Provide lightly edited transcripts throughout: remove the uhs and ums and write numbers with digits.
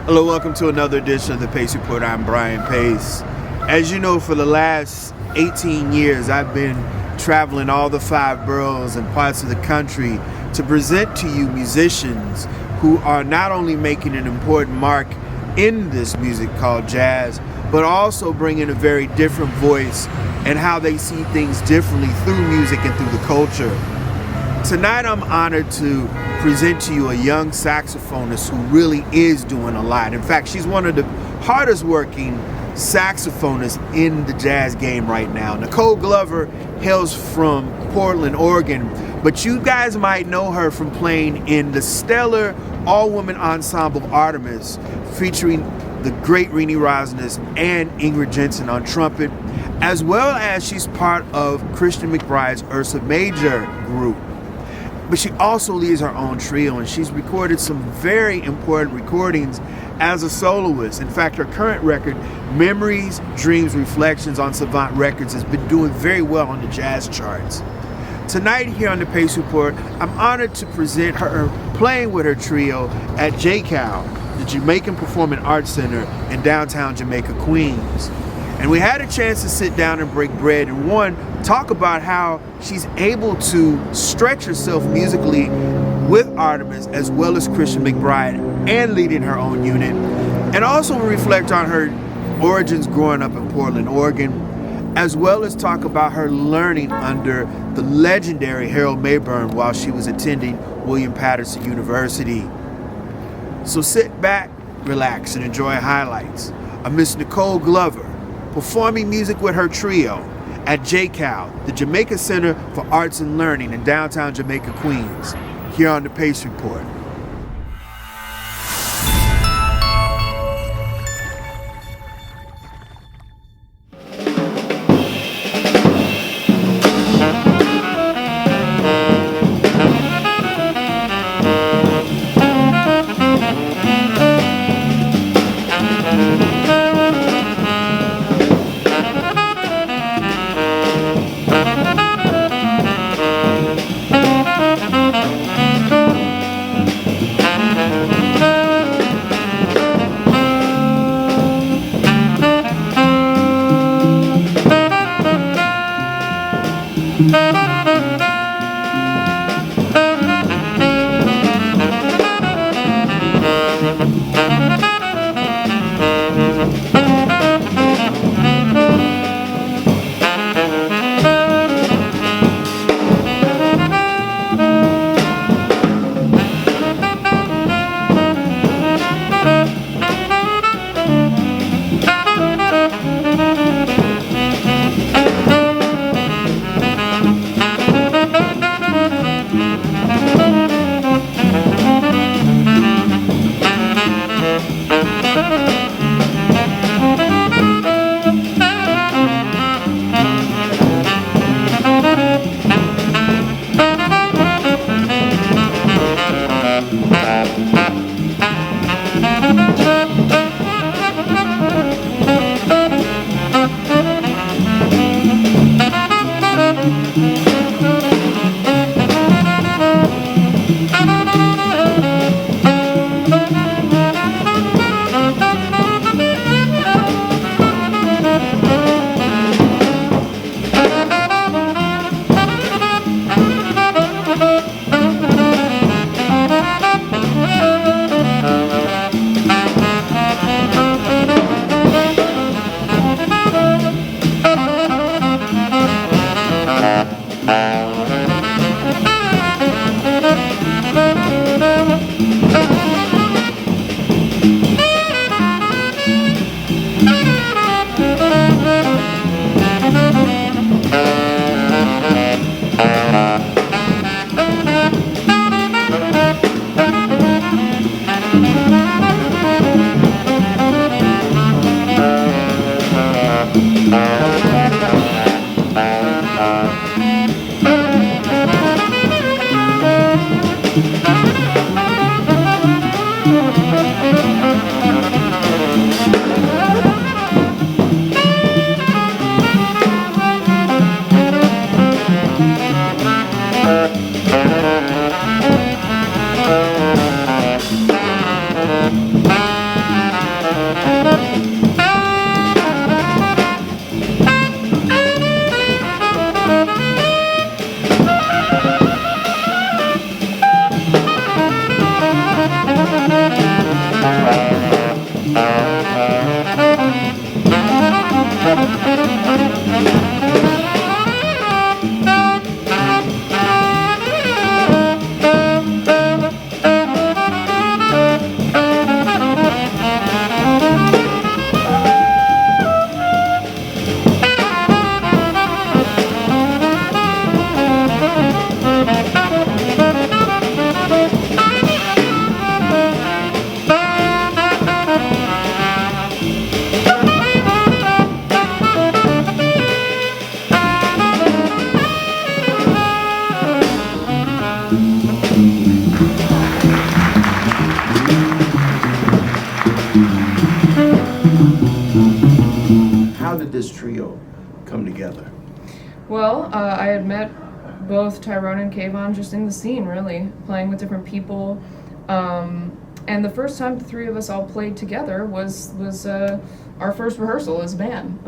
Hello, welcome to another edition of the Pace Report. I'm Brian Pace. As you know, for the last 18 years, I've been traveling all the 5 boroughs and parts of the country to present to you musicians who are not only making an important mark in this music called jazz, but also bringing a very different voice and how they see things differently through music and through the culture. Tonight I'm honored to present to you a young saxophonist who really is doing a lot. In fact, she's one of the hardest working saxophonists in the jazz game right now. Nicole Glover hails from Portland, Oregon, but you guys might know her from playing in the stellar all-woman ensemble Artemis, featuring the great Renee Rosnes and Ingrid Jensen on trumpet, as well as she's part of Christian McBride's Ursa Major group. But she also leads her own trio, and she's recorded some very important recordings as a soloist. In fact, her current record, Memories, Dreams, Reflections on Savant Records, has been doing very well on the jazz charts. Tonight here on the Pace Report, I'm honored to present her playing with her trio at JCAL, the Jamaican Performing Arts Center in downtown Jamaica, Queens. And we had a chance to sit down and break bread and talk about how she's able to stretch herself musically with Artemis as well as Christian McBride and leading her own unit. And also reflect on her origins growing up in Portland, Oregon, as well as talk about her learning under the legendary Harold Mayburn while she was attending William Paterson University. So sit back, relax, and enjoy highlights of Miss Nicole Glover performing music with her trio at JCAL, the Jamaica Center for Arts and Learning in downtown Jamaica, Queens, here on the Pace Report. this trio come together? Well, I had met both Tyrone and Kayvon just in the scene, really, playing with different people. And the first time the three of us all played together was our first rehearsal as a band.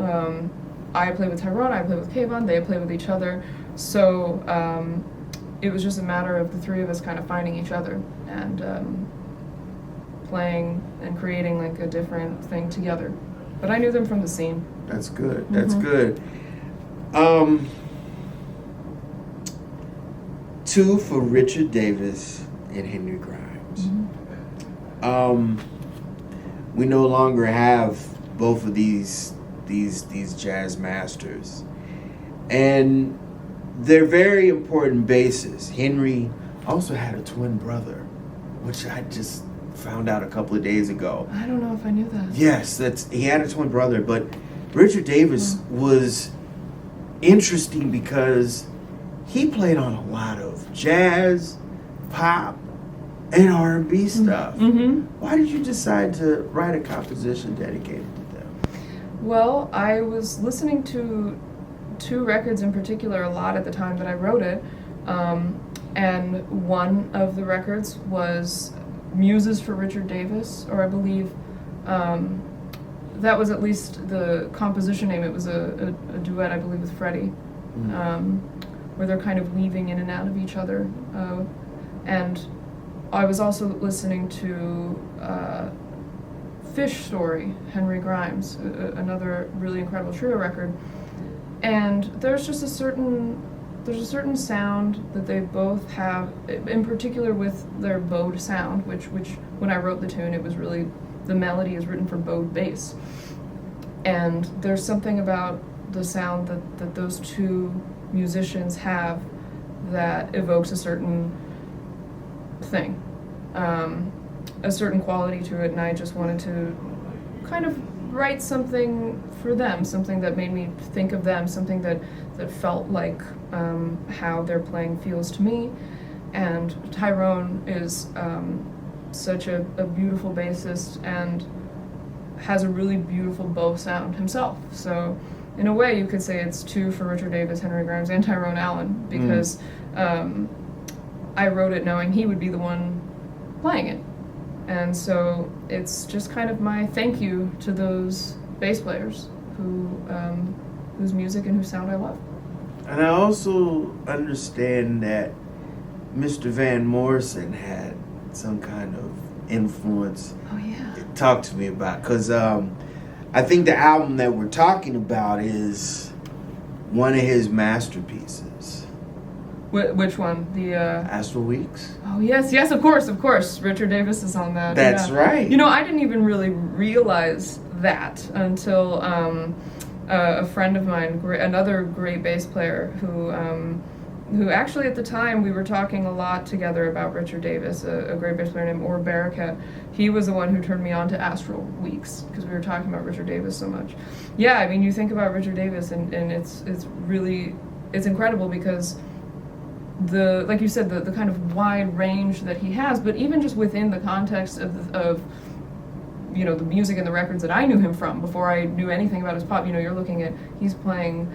I played with Tyrone, I played with Kayvon, they played with each other. So it was just a matter of the three of us kind of finding each other and playing and creating like a different thing together. But I knew them from the scene. That's good. That's good. Two for Richard Davis and Henry Grimes. We no longer have both of these jazz masters, and they're very important bassists. Henry also had a twin brother, which I just found out a couple of days ago. I don't know if I knew that. Yes, he had a twin brother, but Richard Davis was interesting because he played on a lot of jazz, pop, and R&B stuff. Why did you decide to write a composition dedicated to them? Well, I was listening to two records in particular a lot at the time that I wrote it, and one of the records was Muses for Richard Davis, or I believe that was at least the composition name. It was a duet, I believe, with Freddie, where they're kind of weaving in and out of each other. And I was also listening to Fish Story, Henry Grimes, another really incredible trio record. And there's just a certain sound that they both have, in particular with their bowed sound, which when I wrote the tune, it was really, the melody is written for bowed bass. And there's something about the sound that those two musicians have that evokes a certain thing, a certain quality to it, and I just wanted to kind of write something for them, something that made me think of them, something that felt like how their playing feels to me. And Tyrone is such a beautiful bassist and has a really beautiful bow sound himself. So in a way you could say it's two for Richard Davis, Henry Grimes, and Tyrone Allen, because I wrote it knowing he would be the one playing it. And so it's just kind of my thank you to those bass players whose music and whose sound I love. And I also understand that Mr. Van Morrison had some kind of influence. Oh yeah. Talk to me about, because I think the album that we're talking about is one of his masterpieces. Which one? The Astral Weeks? Oh yes, of course. Richard Davis is on that. That's right. You know, I didn't even really realize that until a friend of mine, another great bass player who actually at the time we were talking a lot together about Richard Davis, a great bass player named Arboresque. He was the one who turned me on to Astral Weeks because we were talking about Richard Davis so much. Yeah, I mean, you think about Richard Davis and it's really, it's incredible because like you said, the kind of wide range that he has, but even just within the context of you know, the music and the records that I knew him from before I knew anything about his pop, you know, you're looking at, he's playing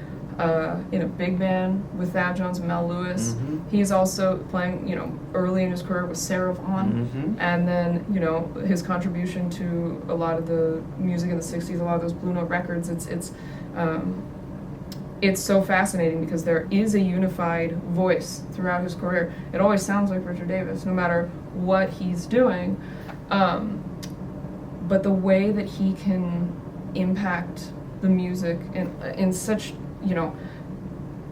in a big band with Thad Jones and Mel Lewis. He's also playing, you know, early in his career with Sarah Vaughan, and then, you know, his contribution to a lot of the music in the 60s, a lot of those Blue Note records, it's so fascinating because there is a unified voice throughout his career. It always sounds like Richard Davis, no matter what he's doing. But the way that he can impact the music in such, you know,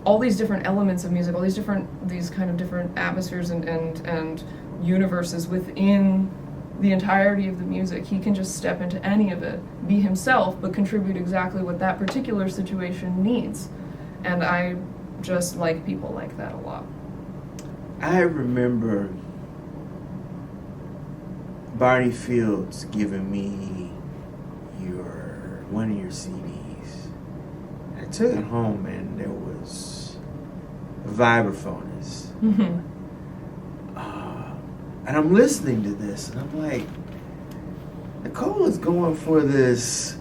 all these different elements of music, all these kind of different atmospheres and universes within the entirety of the music, he can just step into any of it, be himself, but contribute exactly what that particular situation needs. And I just like people like that a lot. I remember Barney Fields giving me one of your CDs. I took it home and there was a Vibraphone. And I'm listening to this and I'm like, Nicole is going for this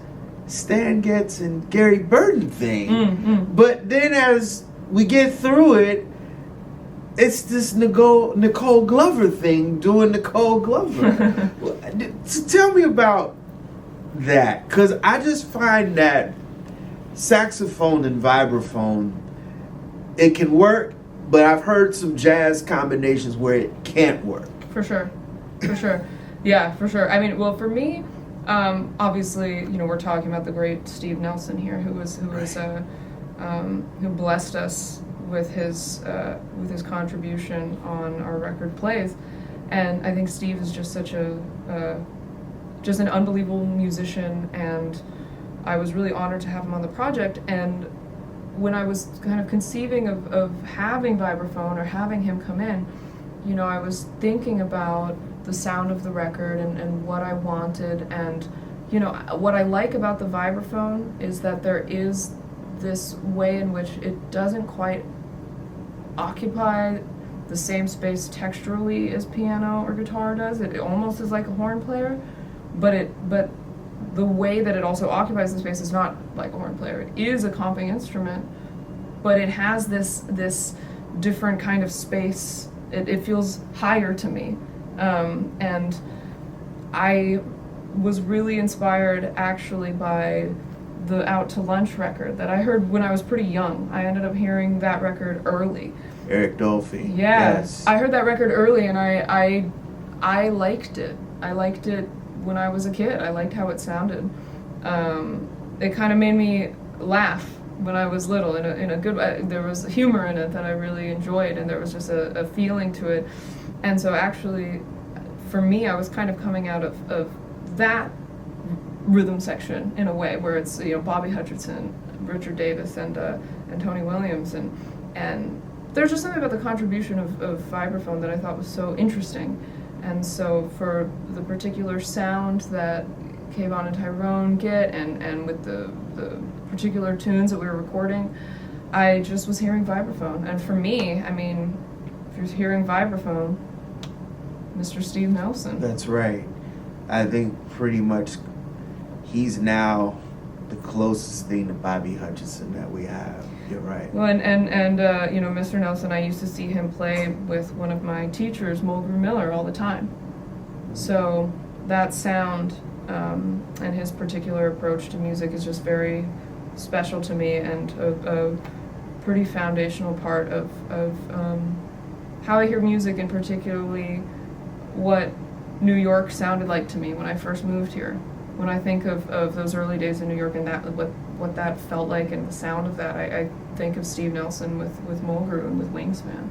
Stan Getz and Gary Burton thing. But then as we get through it, it's this Nicole Glover thing doing Nicole Glover. So tell me about that, because I just find that saxophone and vibraphone, it can work, but I've heard some jazz combinations where it can't work. For sure. Yeah, for sure. I mean, well, for me, obviously, you know, we're talking about the great Steve Nelson here, who blessed us with his contribution on our record plays, and I think Steve is just such just an unbelievable musician, and I was really honored to have him on the project. And when I was kind of conceiving of having vibraphone or having him come in, you know, I was thinking about the sound of the record and what I wanted. And, you know, what I like about the vibraphone is that there is this way in which it doesn't quite occupy the same space texturally as piano or guitar does. It almost is like a horn player, but the way that it also occupies the space is not like a horn player. It is a comping instrument, but it has this different kind of space. It feels higher to me. And I was really inspired actually by the Out to Lunch record that I heard when I was pretty young. I ended up hearing that record early. Eric Dolphy. Yeah, Yes. I heard that record early, and I liked it. I liked it when I was a kid. I liked how it sounded. It kind of made me laugh when I was little in a good way. There was humor in it that I really enjoyed, and there was just a feeling to it. And so actually, for me, I was kind of coming out of that rhythm section in a way, where it's, you know, Bobby Hutcherson, Richard Davis, and Tony Williams, and there's just something about the contribution of vibraphone that I thought was so interesting. And so for the particular sound that Kayvon and Tyrone get, and with the particular tunes that we were recording, I just was hearing vibraphone. And for me, I mean, if you're hearing vibraphone, Mr. Steve Nelson. That's right. I think pretty much he's now the closest thing to Bobby Hutcherson that we have. You're right. Well, and you know, Mr. Nelson, I used to see him play with one of my teachers, Mulgrew Miller, all the time. So that sound and his particular approach to music is just very special to me, and a pretty foundational part of how I hear music, and particularly what New York sounded like to me when I first moved here. When I think of those early days in New York and that what that felt like and the sound of that, I think of Steve Nelson with Mulgrew and with Wingspan.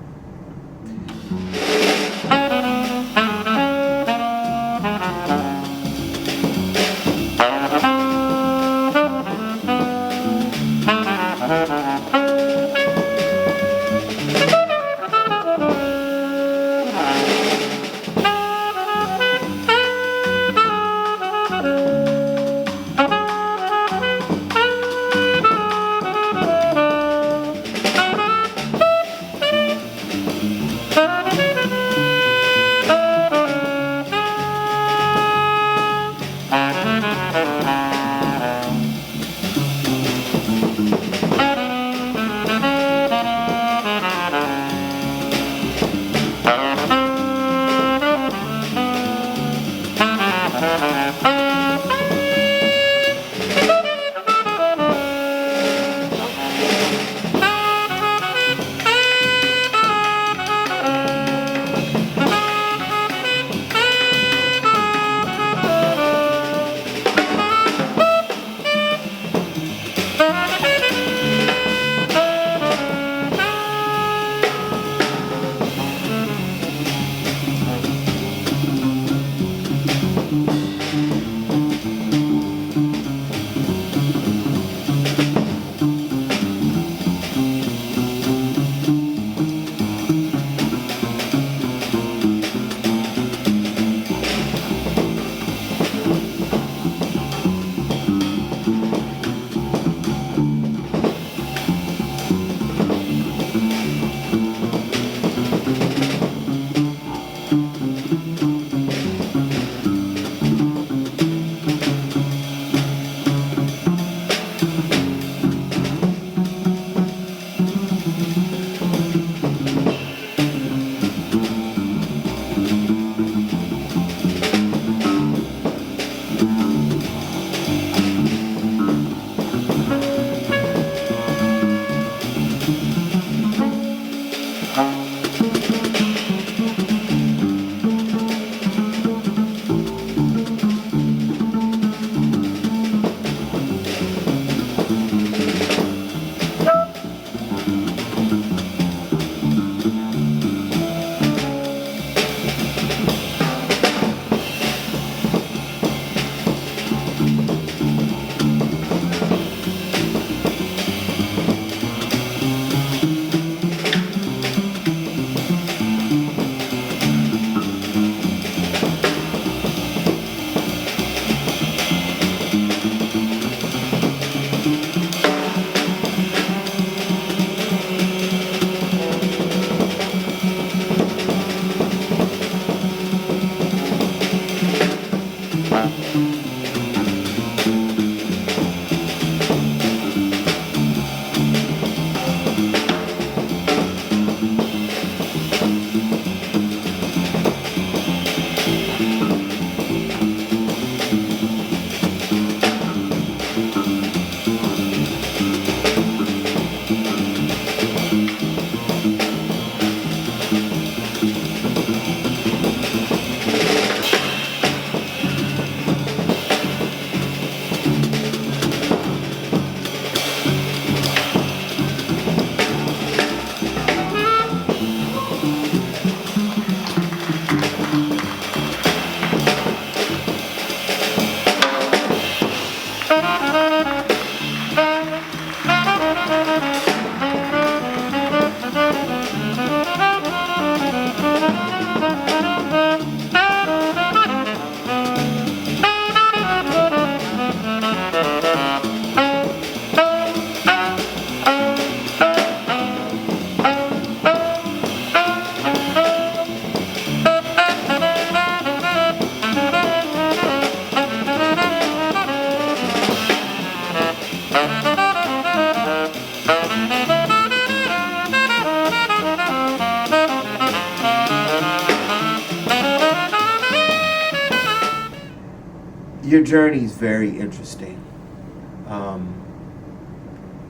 your journey is very interesting.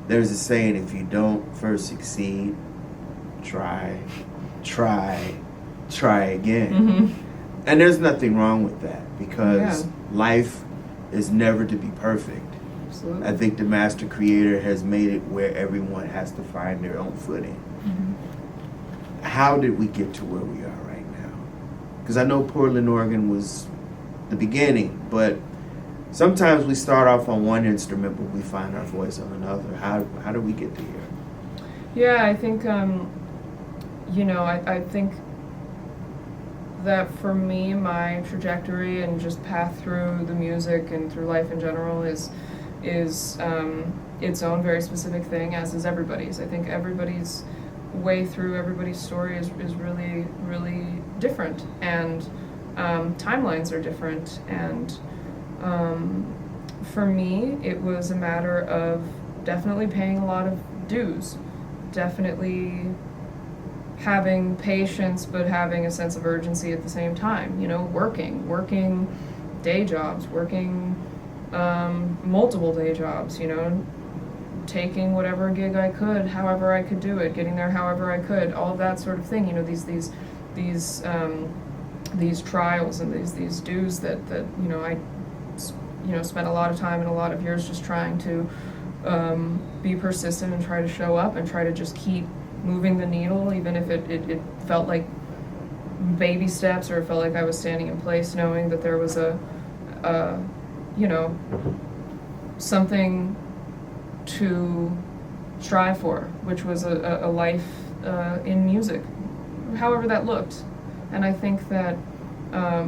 There's a saying, if you don't first succeed, try again. Mm-hmm. And there's nothing wrong with that, because life is never to be perfect. Absolutely. I think the master creator has made it where everyone has to find their own footing. Mm-hmm. How did we get to where we are right now? Because I know Portland, Oregon was the beginning, but sometimes we start off on one instrument, but we find our voice on another. How do we get to here? Yeah, I think, I think that for me, my trajectory and just path through the music and through life in general is its own very specific thing, as is everybody's. I think everybody's way through, everybody's story is really, really different, and timelines are different, and for me, it was a matter of definitely paying a lot of dues, definitely having patience, but having a sense of urgency at the same time. Working day jobs, working multiple day jobs. Taking whatever gig I could, however I could do it, getting there however I could, all of that sort of thing. These trials and these dues that I spent a lot of time and a lot of years just trying to be persistent and try to show up and try to just keep moving the needle, even if it felt like baby steps, or it felt like I was standing in place, knowing that there was something to strive for, which was a life in music, however that looked. And I think that I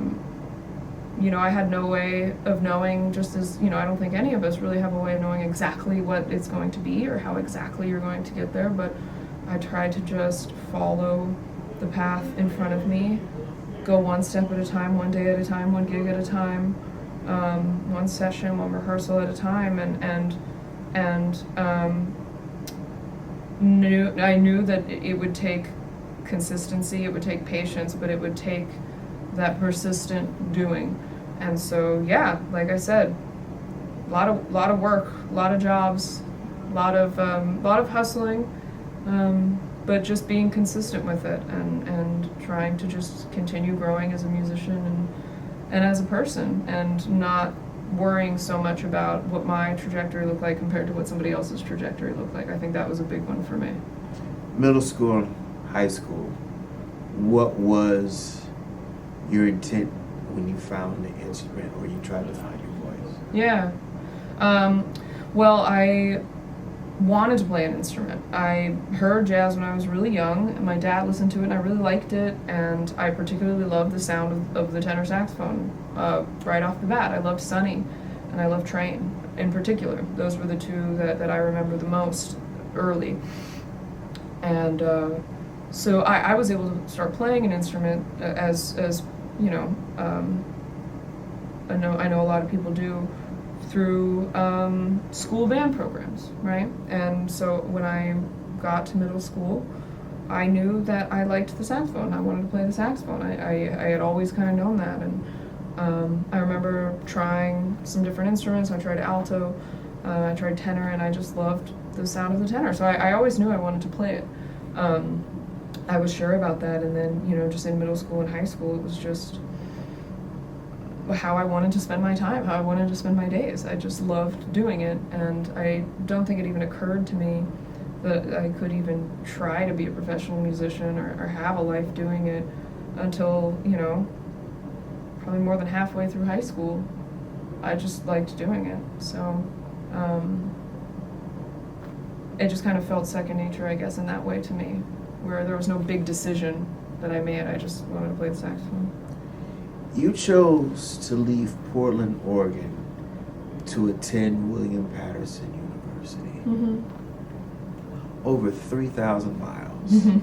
had no way of knowing, just as I don't think any of us really have a way of knowing exactly what it's going to be or how exactly you're going to get there, but I tried to just follow the path in front of me, go one step at a time, one day at a time, one gig at a time, one session, one rehearsal at a time, and I knew that it would take consistency, it would take patience, but it would take that persistent doing. And so, like I said, a lot of work, a lot of jobs, a lot of hustling, but just being consistent with it and trying to just continue growing as a musician and as a person, and not worrying so much about what my trajectory looked like compared to what somebody else's trajectory looked like. I think that was a big one for me. Middle school and high school, what was your intent when you found the instrument or you tried to find your voice? Yeah. Well, I wanted to play an instrument. I heard jazz when I was really young, and my dad listened to it, and I really liked it, and I particularly loved the sound of the tenor saxophone right off the bat. I loved Sonny, and I loved Train in particular. Those were the two that I remember the most early. And so I was able to start playing an instrument as I know a lot of people do, through school band programs, right? And so when I got to middle school, I knew that I liked the saxophone. I wanted to play the saxophone. I had always kind of known that, and I remember trying some different instruments. I tried alto, I tried tenor, and I just loved the sound of the tenor. So I always knew I wanted to play it. I was sure about that, and then just in middle school and high school, it was just how I wanted to spend my time, how I wanted to spend my days. I just loved doing it, and I don't think it even occurred to me that I could even try to be a professional musician or have a life doing it until, probably more than halfway through high school. I just liked doing it. So it just kind of felt second nature, I guess, in that way to me, where there was no big decision that I made. I just wanted to play the saxophone. You chose to leave Portland, Oregon to attend William Paterson University. Mm-hmm. Over 3,000 miles. Mm-hmm.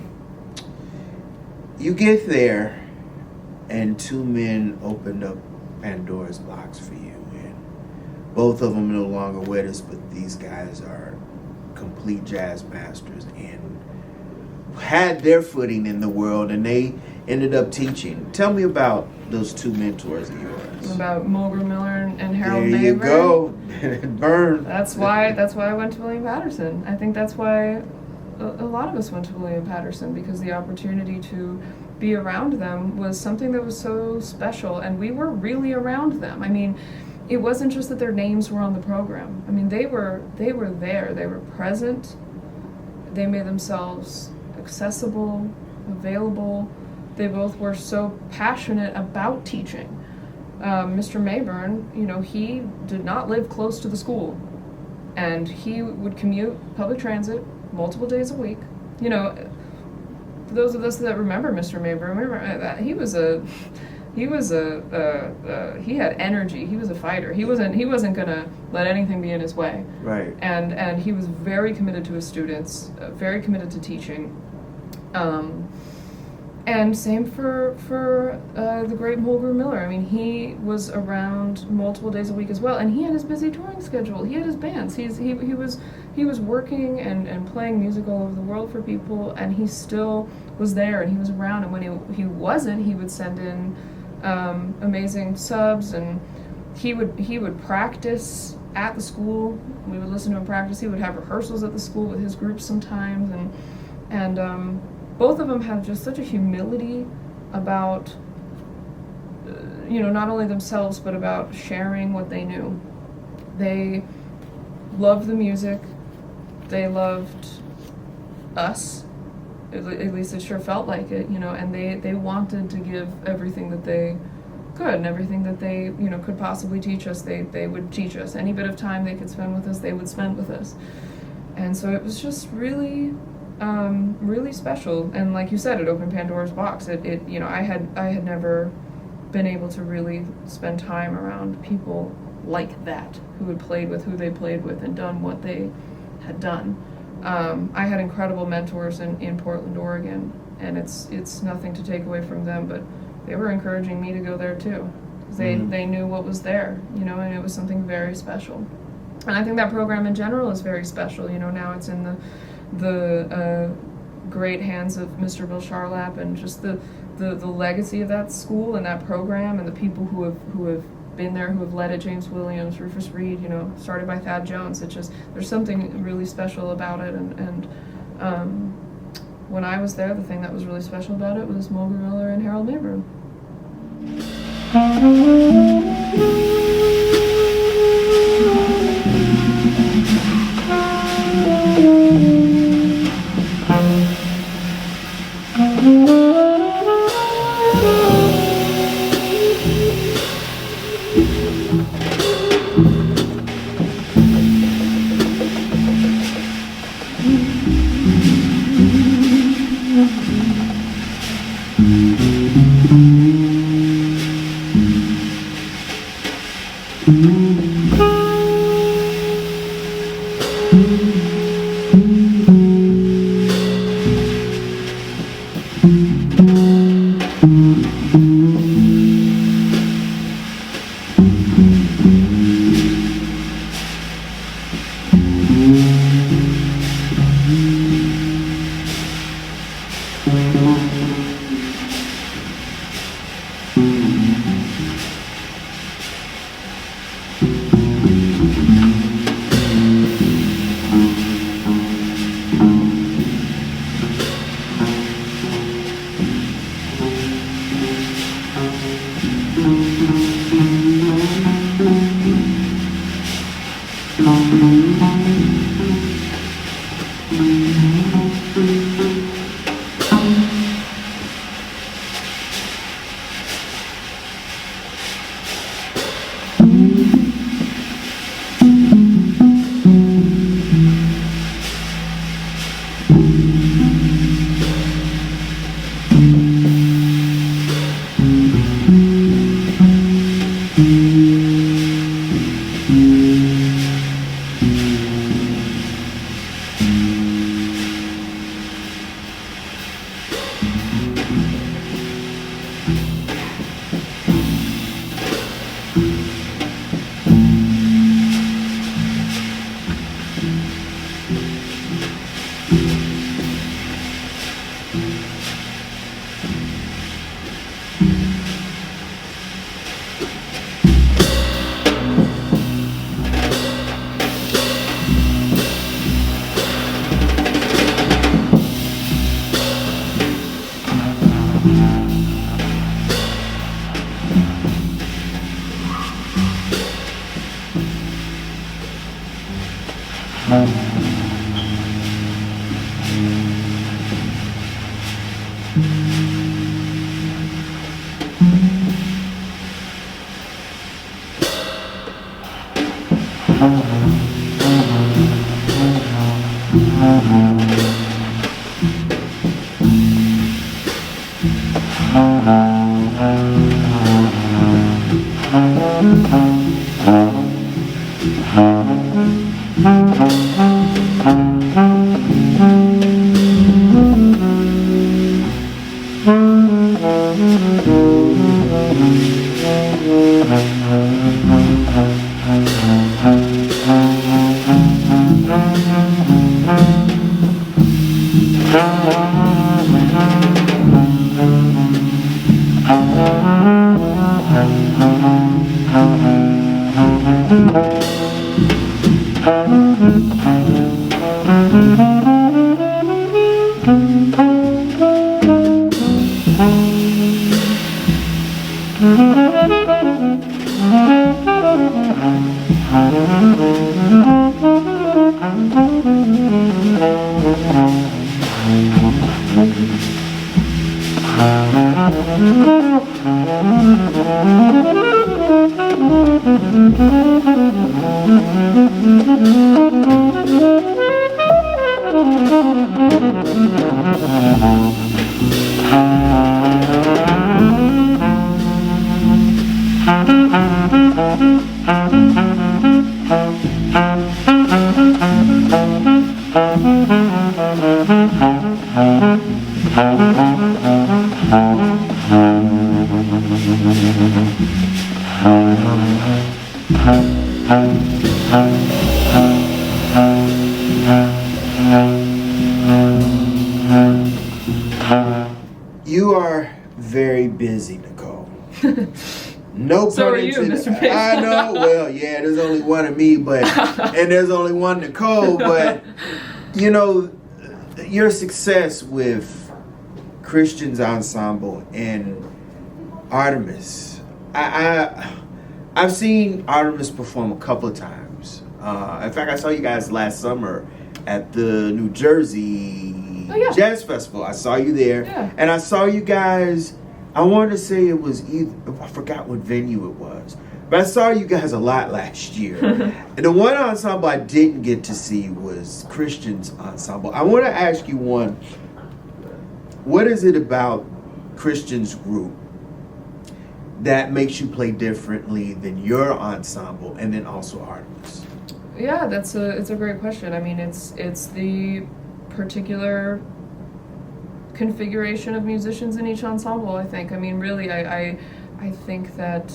You get there, and two men opened up Pandora's box for you, and both of them no longer with us, but these guys are complete jazz masters and had their footing in the world, and they ended up teaching. Tell me about those two mentors of yours. About Mulgrew Miller and Harold There Mabry. you go. Burn. That's why I went to William Paterson. I think that's why a lot of us went to William Paterson, because the opportunity to be around them was something that was so special, and we were really around them. I mean, it wasn't just that their names were on the program. I mean, they were there. They were present. They made themselves accessible, available. They both were so passionate about teaching. Mr. Mayburn, you know, he did not live close to the school, and he would commute public transit multiple days a week. You know, for those of us that remember Mr. Mayburn, he had energy. He was a fighter. He wasn't gonna let anything be in his way. Right. And he was very committed to his students, very committed to teaching. And same for the great Mulgrew Miller. I mean, he was around multiple days a week as well, and he had his busy touring schedule. He had his bands. He was working and playing music all over the world for people, and he still was there, and he was around. And when he wasn't, he would send in amazing subs, and he would practice at the school. We would listen to him practice. He would have rehearsals at the school with his groups sometimes, and both of them have just such a humility about, you know, not only themselves, but about sharing what they knew. They loved the music. They loved us. At least it sure felt like it, you know, and they wanted to give everything that they could, and everything that they, you know, could possibly teach us, they would teach us. Any bit of time they could spend with us, they would spend with us. And so it was just really really special, and like you said, it opened Pandora's box. It you know, I had never been able to really spend time around people like that, who had played with who they played with and done what they had done. I had incredible mentors in Portland, Oregon, and it's nothing to take away from them, but they were encouraging me to go there too, because they knew what was there, you know, and it was something very special. And I think that program in general is very special. You know, now it's in the great hands of Mr. Bill Charlap, and just the legacy of that school and that program, and the people who have been there, who have led it, James Williams, Rufus Reed, you know, started by Thad Jones. It's just, there's something really special about it, and when I was there, the thing that was really special about it was Mulgrew Miller and Harold Mabry. You are very busy, Nicole. No So pun are you, intended. Mr. Pace. I know. Well, yeah, there's only one of me, but and there's only one Nicole. But you know, your success with Christian's ensemble and Artemis. I've seen Artemis perform a couple of times. In fact, I saw you guys last summer at the New Jersey Jazz Festival. I saw you there, and I saw you guys. I wanted to say it was either, I forgot what venue it was, but I saw you guys a lot last year. And the one ensemble I didn't get to see was Christian's ensemble. I want to ask you one. What is it about Christian's group that makes you play differently than your ensemble, and then also Artemis? Yeah, it's a great question. I mean, it's the particular configuration of musicians in each ensemble, I think. I mean, really, I think that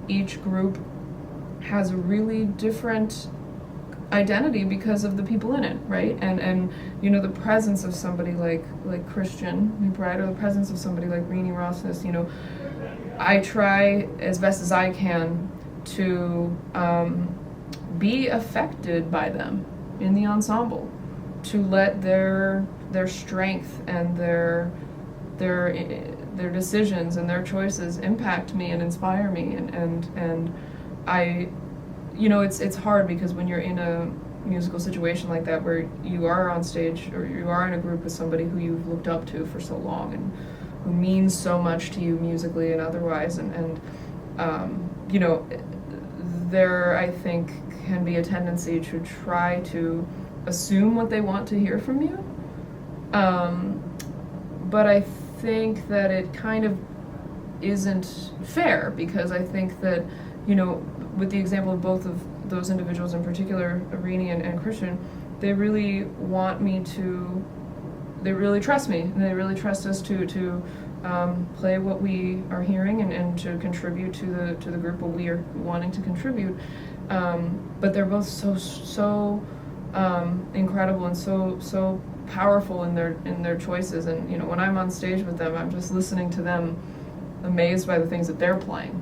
each group has a really different identity because of the people in it, right? And you know, the presence of somebody like Christian McBride, or the presence of somebody like Renee Rosnes, you know, I try as best as I can to be affected by them in the ensemble, to let their strength and their decisions and their choices impact me and inspire me, and I, you know, it's hard because when you're in a musical situation like that where you are on stage or you are in a group with somebody who you've looked up to for so long and who means so much to you musically and otherwise, and you know, there I think can be a tendency to try to assume what they want to hear from you. But I think that it kind of isn't fair, because I think that, you know, with the example of both of those individuals in particular, Renee and Christian, they really want me to, they really trust me, and they really trust us to play what we are hearing and to contribute to the group what we are wanting to contribute. But they're both so incredible and so powerful in their choices, and you know, when I'm on stage with them, I'm just listening to them, amazed by the things that they're playing.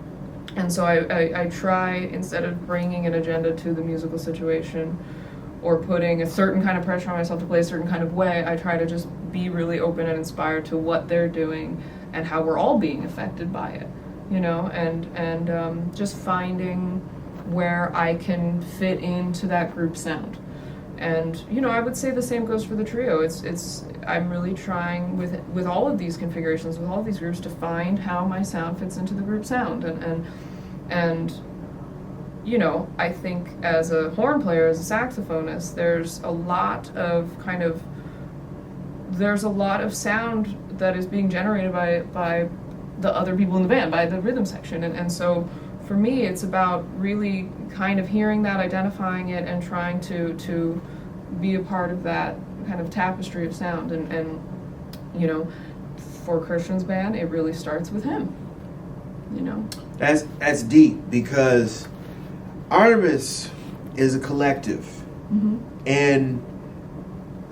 And so I try, instead of bringing an agenda to the musical situation or putting a certain kind of pressure on myself to play a certain kind of way, I try to just be really open and inspired to what they're doing and how we're all being affected by it, you know, and just finding where I can fit into that group sound. And you know, I would say the same goes for the trio. It's I'm really trying with all of these configurations, with all of these groups, to find how my sound fits into the group sound. And you know, I think as a horn player, as a saxophonist, there's a lot of sound that is being generated by the other people in the band, by the rhythm section, and so for me, it's about really kind of hearing that, identifying it, and trying to be a part of that kind of tapestry of sound. And you know, for Christian's band, it really starts with him. You know, that's deep, because Artemis is a collective, and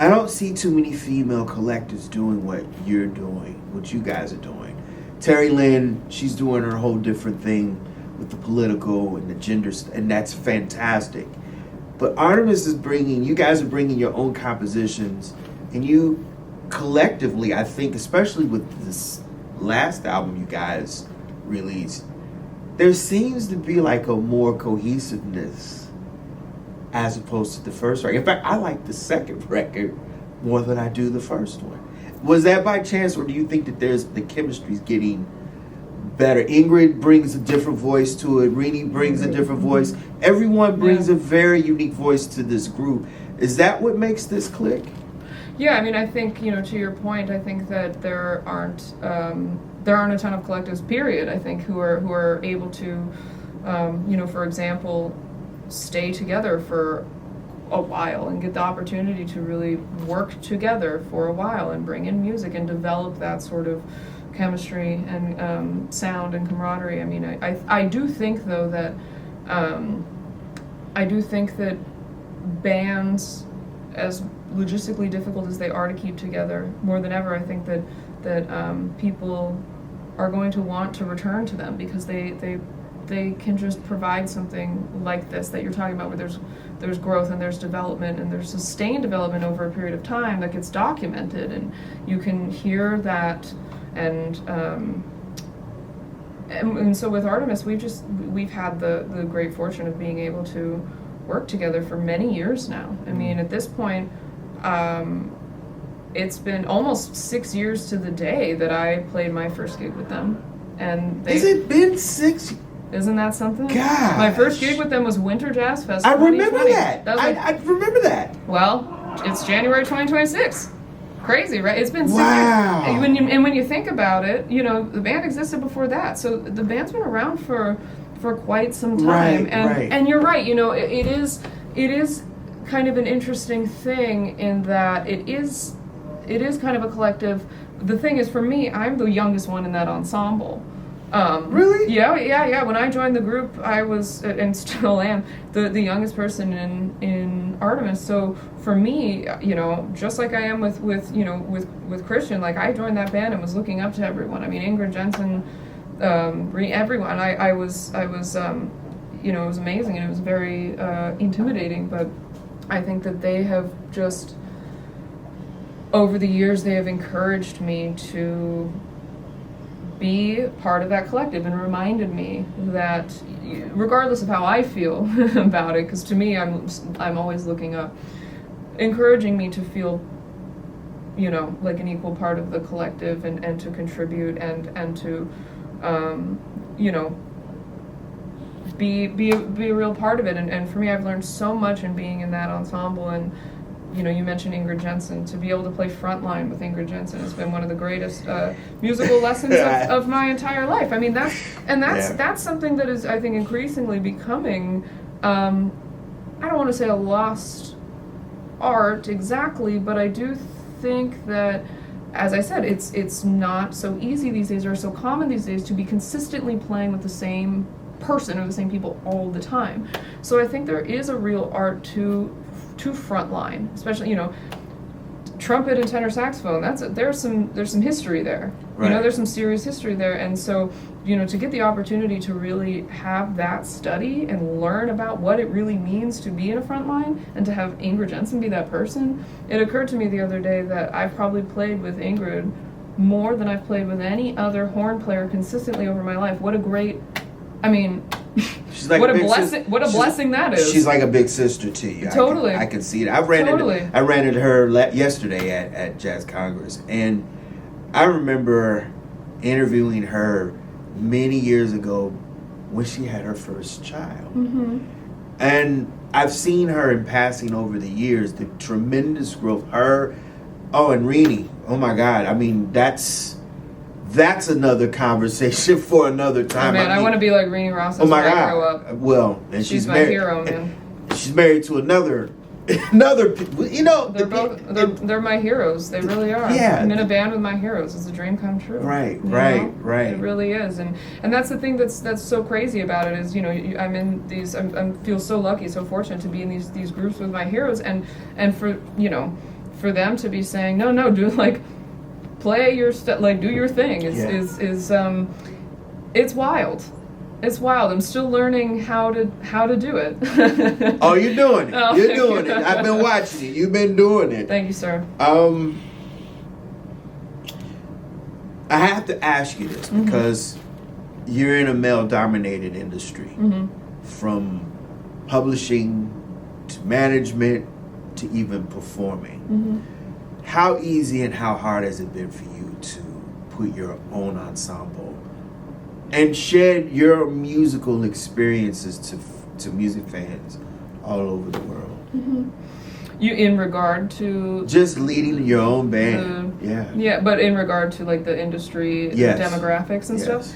I don't see too many female collectors doing what you're doing, what you guys are doing. Terry Lynn, she's doing her whole different thing with the political and the gender, and that's fantastic. But Artemis is you guys are bringing your own compositions, and you collectively, I think, especially with this last album you guys released, there seems to be like a more cohesiveness as opposed to the first record. In fact, I like the second record more than I do the first one. Was that by chance, or do you think that the chemistry's getting better? Ingrid brings a different voice to it. Renee brings a different voice. Everyone brings a very unique voice to this group. Is that what makes this click? Yeah, I mean, I think, to your point, I think that there aren't a ton of collectives, period, I think, who are able to, for example, stay together for a while and get the opportunity to really work together for a while and bring in music and develop that sort of chemistry and sound and camaraderie. I mean, I do think, though, that bands, as logistically difficult as they are to keep together, more than ever, I think that people are going to want to return to them because they can just provide something like this that you're talking about, where there's growth and there's development and there's sustained development over a period of time that gets documented, and you can hear that. And so with Artemis, we've had the great fortune of being able to work together for many years now. I mean, at this point, it's been almost 6 years to the day that I played my first gig with them. And has it been 6? Isn't that something? Gosh. My first gig with them was Winter Jazz Fest. I remember that. I remember that. Well, it's January 2026. Crazy, right? It's been 6 wow. years. When you think about it, the band existed before that. So the band's been around for quite some time. And you're right, it is kind of an interesting thing in that it is kind of a collective. The thing is, for me, I'm the youngest one in that ensemble. Really? Yeah. When I joined the group, I was, and still am, the youngest person in Artemis. So for me, just like I am with Christian, like I joined that band and was looking up to everyone. I mean, Ingrid Jensen, everyone. I was, it was amazing and it was very intimidating. But I think that they have just, over the years, they have encouraged me to be part of that collective and reminded me that, regardless of how I feel about it, because to me, I'm always looking up, encouraging me to feel, like an equal part of the collective and to contribute and to, be a real part of it. And for me, I've learned so much in being in that ensemble. And you mentioned Ingrid Jensen. To be able to play frontline with Ingrid Jensen has been one of the greatest musical lessons of my entire life. I mean, that's something that is, I think, increasingly becoming, I don't want to say a lost art exactly, but I do think that, as I said, it's not so easy these days, or so common these days, to be consistently playing with the same person or the same people all the time. So I think there is a real art to frontline, especially trumpet and tenor saxophone. There's some history there. Right. There's some serious history there, and so to get the opportunity to really have that study and learn about what it really means to be in a front line, and to have Ingrid Jensen be that person. It occurred to me the other day that I've probably played with Ingrid more than I've played with any other horn player consistently over my life. What a great, she's like what a blessing! What a blessing that is. She's like a big sister to you. Totally, I can see it. I ran into her yesterday at Jazz Congress, and I remember interviewing her many years ago when she had her first child. Mm-hmm. And I've seen her in passing over the years, the tremendous growth. And Renee. Oh my God! I mean, that's another conversation for another time. Oh man, I want to be like Renee Rosnes when I grow up. Well, and she's my hero, man. She's married to another. They're my heroes. They really are. Yeah. I'm in a band with my heroes. It's a dream come true. Right. It really is, and that's the thing that's so crazy about it is I'm in these. I feel so lucky, so fortunate to be in these groups with my heroes, and for for them to be saying, no, do like play your stuff, like do your thing is it's wild. It's wild. I'm still learning how to do it. Oh, you're doing it. Oh, You're doing it. I've been watching it. You've been doing it. Thank you, sir. I have to ask you this because you're in a male-dominated industry, from publishing to management to even performing. How easy and how hard has it been for you to put your own ensemble and share your musical experiences to music fans all over the world? You in regard to just leading your own band? Yeah, but in regard to like the industry, the demographics and stuff.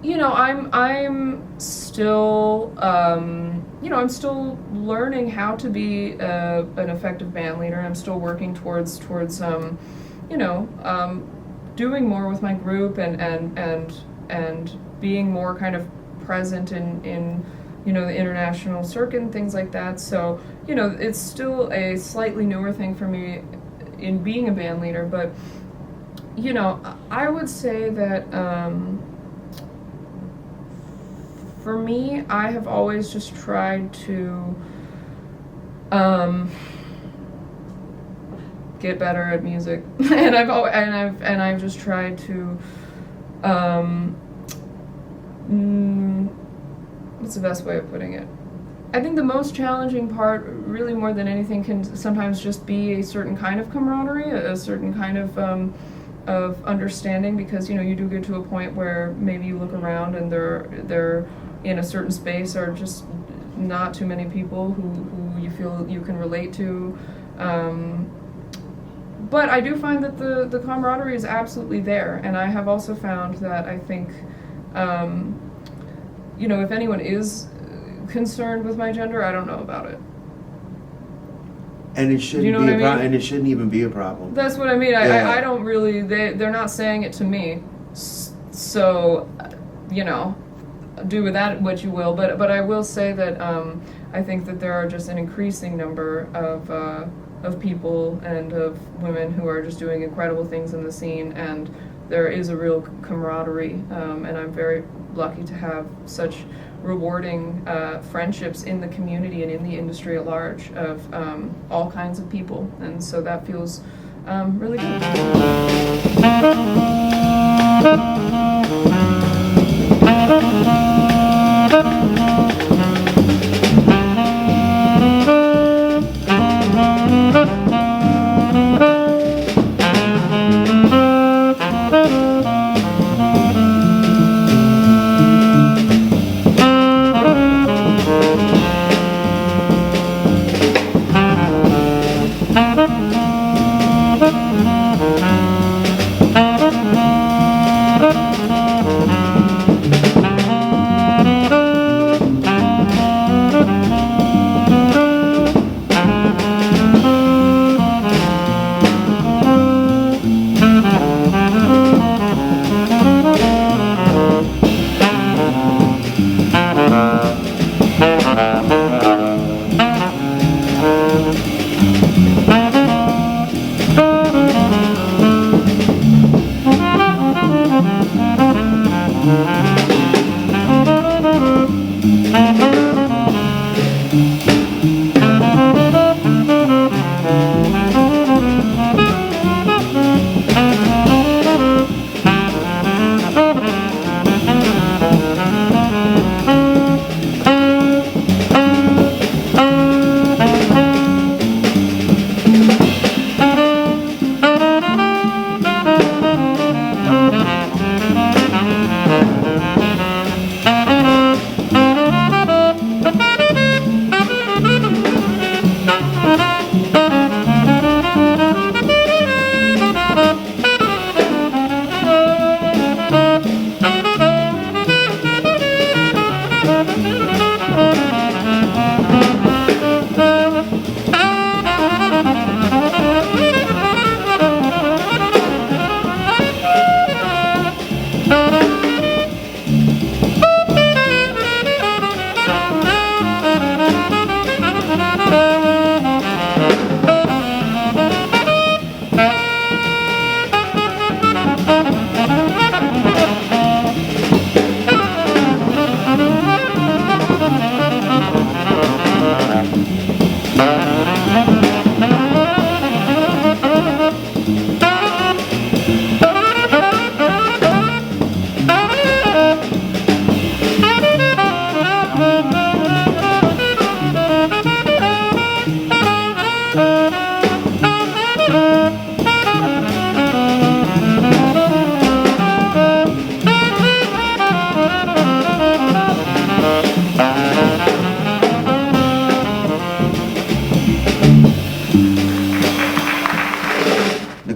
You know, I'm still I'm still learning how to be an effective band leader. I'm still working towards doing more with my group and being more kind of present in the international circuit and things like that. So, it's still a slightly newer thing for me in being a band leader, but, I would say that, for me, I have always just tried to, get better at music, and I've just tried to, what's the best way of putting it? I think the most challenging part, really more than anything, can sometimes just be a certain kind of camaraderie, a certain kind of understanding, because you do get to a point where maybe you look around and they're in a certain space are just not too many people who you feel you can relate to. But I do find that the camaraderie is absolutely there, and I have also found that I think, if anyone is concerned with my gender, I don't know about it. And it shouldn't be a problem, and it shouldn't even be a problem. That's what I mean. I don't really. They're not saying it to me, so do with that what you will. But I will say that I think that there are just an increasing number of people and of women who are just doing incredible things in the scene, and there is a real camaraderie, and I'm very lucky to have such rewarding friendships in the community and in the industry at large of all kinds of people, and so that feels really good.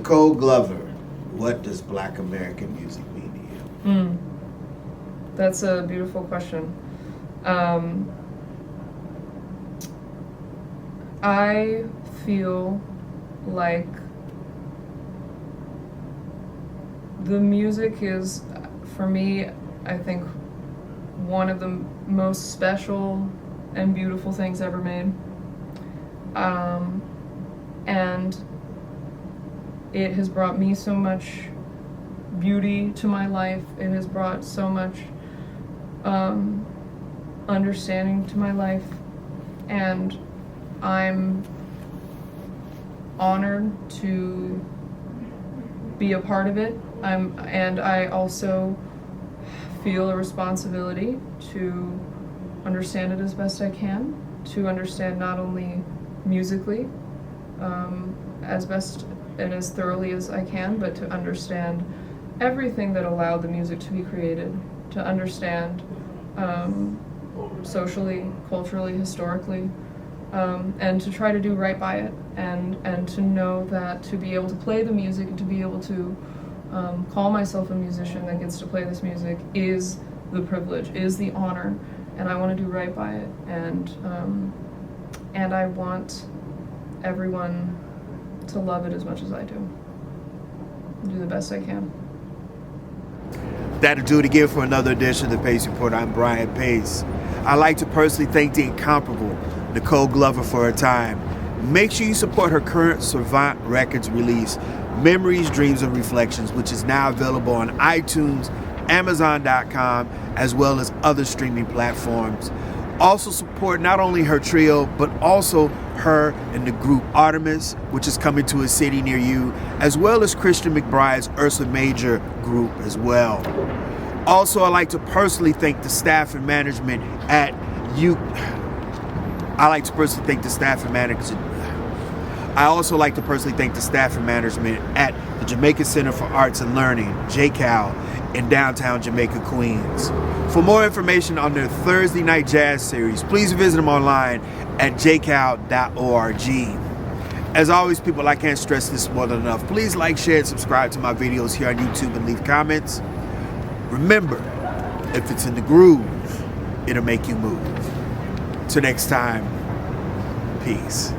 Nicole Glover, what does Black American music mean to you? That's a beautiful question. I feel like the music is, for me, I think, one of the most special and beautiful things ever made. And it has brought me so much beauty to my life. It has brought so much understanding to my life, and I'm honored to be a part of it. And I also feel a responsibility to understand it as best I can, to understand not only musically as best and as thoroughly as I can, but to understand everything that allowed the music to be created, to understand socially, culturally, historically, and to try to do right by it, and to know that to be able to play the music and to be able to call myself a musician that gets to play this music is the privilege, is the honor, and I want to do right by it, and I want everyone to love it as much as I do. Do the best I can. That'll do it again for another edition of the Pace Report. I'm Brian Pace. I'd like to personally thank the incomparable Nicole Glover for her time. Make sure you support her current Savant Records release, Memories, Dreams, and Reflections, which is now available on iTunes, Amazon.com, as well as other streaming platforms. Also support not only her trio, but also her and the group Artemis, which is coming to a city near you, as well as Christian McBride's Ursa Major group as well. Also, I'd like to personally thank the staff and management at I also like to personally thank the staff and management at the Jamaica Center for Arts and Learning, JCAL, in downtown Jamaica, Queens. For more information on their Thursday night jazz series, please visit them online at jcal.org. As always, people, I can't stress this more than enough. Please like, share, and subscribe to my videos here on YouTube and leave comments. Remember, if it's in the groove, it'll make you move. Till next time, peace.